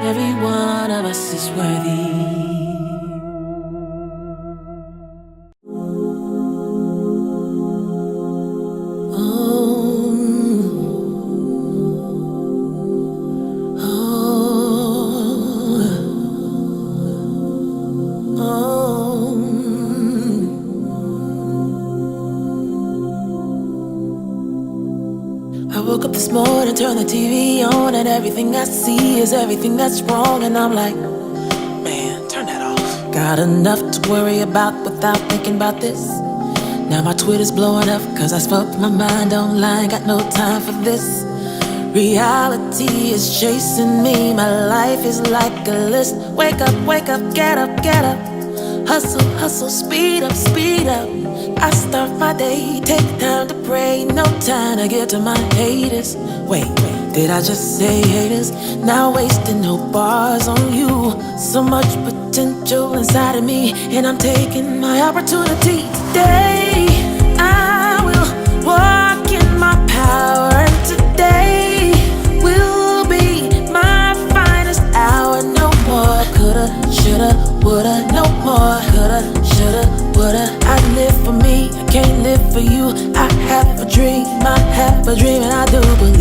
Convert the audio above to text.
every one of us is worthy. I woke up this morning, turned the TV on, and everything I see is everything that's wrong. And I'm like, man, turn that off. Got enough to worry about without thinking about this. Now my Twitter's blowing up, cause I spoke my mind online. Got no time for this. Reality is chasing me, my life is like a list. Wake up, get up, get up. Hustle, hustle, speed up, speed up. I start my day, take time to pray. No time to give to my haters. Wait, did I just say haters? Now wasting no bars on you. So much potential inside of me, and I'm taking my opportunity. Today I will walk in my power, and today will be my finest hour. No more coulda, shoulda, woulda. No more coulda, shoulda, woulda. I live for me, I can't live for you. I have a dream, and I do believe